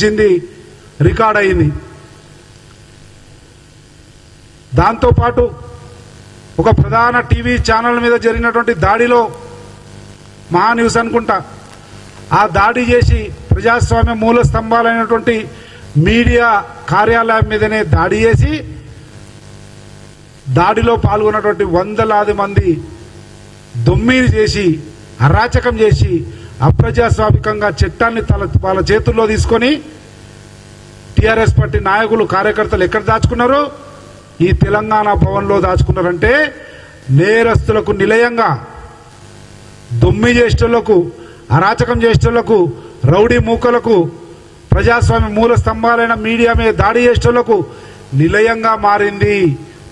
చింది రికార్డ్ అయింది. దాంతో పాటు ఒక ప్రధాన టీవీ ఛానల్ మీద జరిగినటువంటి దాడిలో మహా న్యూస్ అనుకుంటా ఆ దాడి చేసి ప్రజాస్వామ్య మూల స్తంభాలైనటువంటి మీడియా కార్యాలయం మీదనే దాడి చేసి దాడిలో పాల్గొన్నటువంటి వందలాది మంది దొమ్మిని చేసి అరాచకం చేసి అప్రజాస్వామికంగా చట్టాన్ని వాళ్ళ చేతుల్లో తీసుకొని టీఆర్ఎస్ పార్టీ నాయకులు కార్యకర్తలు ఎక్కడ దాచుకున్నారో ఈ తెలంగాణ భవన్లో దాచుకున్నారంటే నేరస్తులకు నిలయంగా దొమ్మి చేసేటోళ్లకు అరాచకం చేసేటోళ్లకు రౌడీ మూకలకు ప్రజాస్వామ్య మూల స్తంభాలైన మీడియా మీద దాడి చేసేటోళ్లకు నిలయంగా మారింది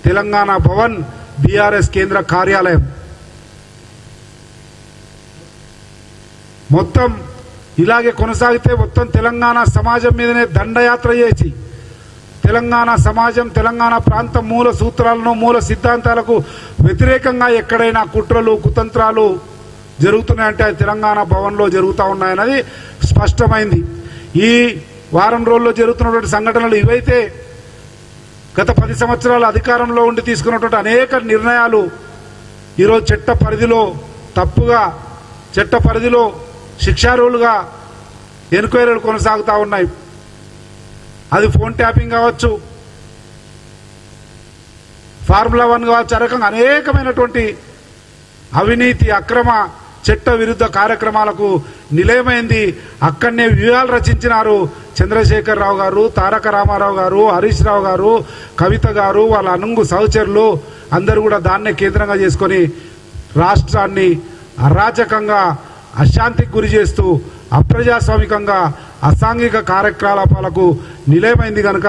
తెలంగాణ భవన్ బీఆర్ఎస్ కేంద్ర కార్యాలయం. మొత్తం ఇలాగే కొనసాగితే మొత్తం తెలంగాణ సమాజం మీదనే దండయాత్ర చేసి తెలంగాణ సమాజం తెలంగాణ ప్రాంత మూల సూత్రాలను మూల సిద్ధాంతాలకు వ్యతిరేకంగా ఎక్కడైనా కుట్రలు కుతంత్రాలు జరుగుతున్నాయంటే అది తెలంగాణ భవన్లో జరుగుతూ ఉన్నాయన్నది స్పష్టమైంది. ఈ వారం రోజుల్లో జరుగుతున్నటువంటి సంఘటనలు ఇవైతే గత 10 సంవత్సరాల అధికారంలో ఉండి తీసుకున్నటువంటి అనేక నిర్ణయాలు ఈరోజు చట్ట పరిధిలో తప్పుగా చట్ట పరిధిలో శిక్షార్హులుగా ఎన్క్వైరీలు కొనసాగుతూ ఉన్నాయి. అది ఫోన్ ట్యాపింగ్ కావచ్చు, ఫార్ములా 1 కావచ్చు, ఆ రకంగా అనేకమైనటువంటి అవినీతి అక్రమ చట్ట విరుద్ధ కార్యక్రమాలకు నిలయమైంది. అక్కడనే వ్యూహాలు రచించినారు చంద్రశేఖర్ రావు గారు, తారక రామారావు గారు, హరీష్ రావు గారు, కవిత గారు, వాళ్ళ అనుంగు సహచరులు అందరూ కూడా దాన్నే కేంద్రంగా చేసుకొని రాష్ట్రాన్ని అరాచకంగా అశాంతికి గురి చేస్తూ అప్రజాస్వామికంగా అసాంఘిక కార్యకలాపాలకు నిలయమైంది కనుక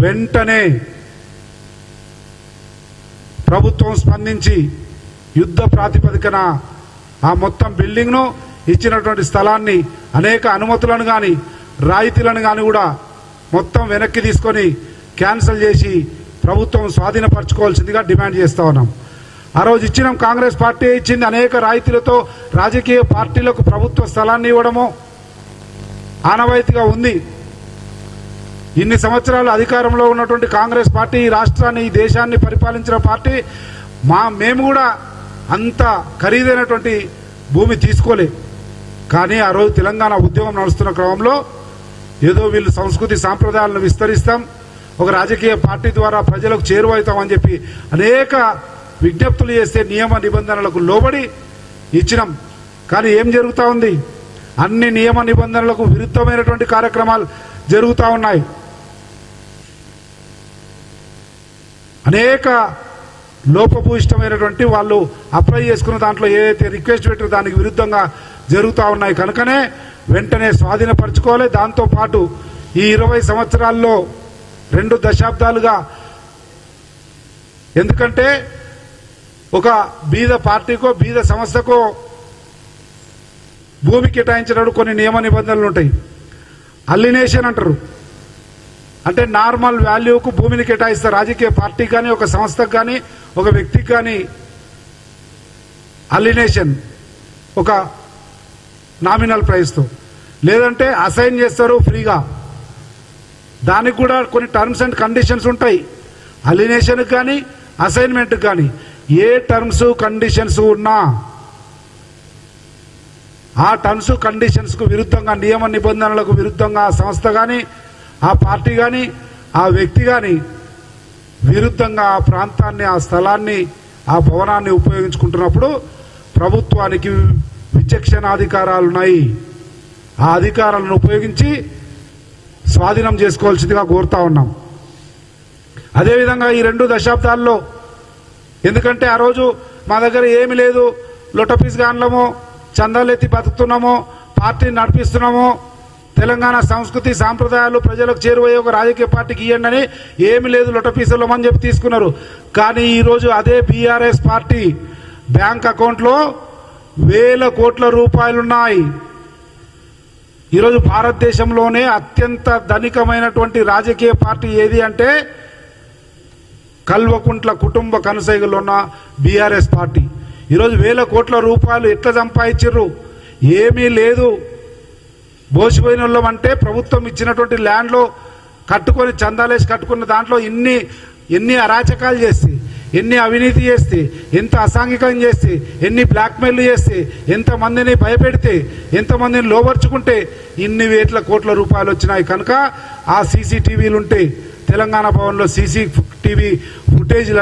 వెంటనే ప్రభుత్వం స్పందించి యుద్ధ ప్రాతిపదికన ఆ మొత్తం బిల్డింగ్ను ఇచ్చినటువంటి స్థలాన్ని అనేక అనుమతులను కానీ రాయితీలను కానీ కూడా మొత్తం వెనక్కి తీసుకొని క్యాన్సిల్ చేసి ప్రభుత్వం స్వాధీనపరచుకోవాల్సిందిగా డిమాండ్ చేస్తూ ఉన్నాం. ఆ రోజు ఇచ్చినాం, కాంగ్రెస్ పార్టీ ఇచ్చింది. అనేక రాయితీలతో రాజకీయ పార్టీలకు ప్రభుత్వ స్థలాన్ని ఇవ్వడము ఆనవాయితీగా ఉంది. ఇన్ని సంవత్సరాలు అధికారంలో ఉన్నటువంటి కాంగ్రెస్ పార్టీ ఈ రాష్ట్రాన్ని ఈ దేశాన్ని పరిపాలించిన పార్టీ మేము కూడా అంత ఖరీదైనటువంటి భూమి తీసుకోలే. కానీ ఆ రోజు తెలంగాణ ఉద్యమం నడుస్తున్న క్రమంలో ఏదో వీళ్ళు సంస్కృతి సాంప్రదాయాలను విస్తరిస్తాం, ఒక రాజకీయ పార్టీ ద్వారా ప్రజలకు చేరువవుతామని చెప్పి అనేక విజ్ఞప్తులు చేస్తే నియమ నిబంధనలకు లోబడి ఇచ్చినాం. కానీ ఏం జరుగుతూ ఉంది? అన్ని నియమ నిబంధనలకు విరుద్ధమైనటువంటి కార్యక్రమాలు జరుగుతూ ఉన్నాయి. అనేక లోపభూయిష్టమైనటువంటి వాళ్ళు అప్లై చేసుకున్న దాంట్లో ఏదైతే రిక్వెస్ట్ పెట్టారో దానికి విరుద్ధంగా జరుగుతూ ఉన్నాయి. కనుకనే వెంటనే స్వాధీనపరచుకోవాలి. దాంతోపాటు ఈ 20 సంవత్సరాల్లో 2 దశాబ్దాలుగా, ఎందుకంటే ఒక బీద పార్టీకో బీద సంస్థకో భూమి కేటాయించినప్పుడు కొన్ని నియమ నిబంధనలు ఉంటాయి. అలినేషన్ అంటారు, అంటే నార్మల్ వాల్యూకు భూమిని కేటాయిస్తారు. రాజకీయ పార్టీకి కానీ ఒక సంస్థకు కానీ ఒక వ్యక్తికి కానీ అలినేషన్ ఒక నామినల్ ప్రైస్తో, లేదంటే అసైన్ చేస్తారు ఫ్రీగా. దానికి కూడా కొన్ని టర్మ్స్ అండ్ కండిషన్స్ ఉంటాయి. అలినేషన్కి కానీ అసైన్మెంట్కి కానీ ఏ టర్మ్స్ కండిషన్స్ ఉన్నా ఆ టర్మ్స్ కండిషన్స్కు విరుద్ధంగా నియమ నిబంధనలకు విరుద్ధంగా ఆ సంస్థ కానీ ఆ పార్టీ కానీ ఆ వ్యక్తి కానీ విరుద్ధంగా ఆ ప్రాంతాన్ని ఆ స్థలాన్ని ఆ భవనాన్ని ఉపయోగించుకుంటున్నప్పుడు ప్రభుత్వానికి విచక్షణాధికారాలు ఉన్నాయి. ఆ అధికారాలను ఉపయోగించి స్వాధీనం చేసుకోవాల్సిందిగా కోరుతా ఉన్నాం. అదేవిధంగా ఈ 2 దశాబ్దాల్లో, ఎందుకంటే ఆ రోజు మా దగ్గర ఏమి లేదు, లొటపీస్ గాన్లమో చందాలెత్తి బతుకుతున్నామో పార్టీని నడిపిస్తున్నామో తెలంగాణ సంస్కృతి సాంప్రదాయాలు ప్రజలకు చేరువయ్యే ఒక రాజకీయ పార్టీకి ఇవ్వండి అని ఏమి లేదు, లొటపీసులమని చెప్పి తీసుకున్నారు. కానీ ఈరోజు అదే బీఆర్ఎస్ పార్టీ బ్యాంక్ అకౌంట్లో వేల కోట్ల రూపాయలున్నాయి. ఈరోజు భారతదేశంలోనే అత్యంత ధనికమైనటువంటి రాజకీయ పార్టీ ఏది అంటే కల్వకుంట్ల కుటుంబ కనుసైగల్లో ఉన్న బీఆర్ఎస్ పార్టీ. ఈరోజు వేల కోట్ల రూపాయలు ఎట్లా సంపాదించారు? ఏమీ లేదు. బోసిపోయిన వాళ్ళం అంటే ప్రభుత్వం ఇచ్చినటువంటి ల్యాండ్లో కట్టుకొని చందాలేసి కట్టుకున్న దాంట్లో ఎన్ని అరాచకాలు చేస్తే, ఎన్ని అవినీతి చేస్తే, ఎంత అసాంఘికం చేస్తే, ఎన్ని బ్లాక్మెయిల్ చేస్తే, ఎంతమందిని భయపెడితే, ఎంతమందిని లోపరుచుకుంటే ఇన్ని వేల కోట్ల రూపాయలు వచ్చినాయి. కనుక ఆ సీసీటీవీలు ఉంటే తెలంగాణ భవన్లో సీసీటీవీ ఫుటేజ్లు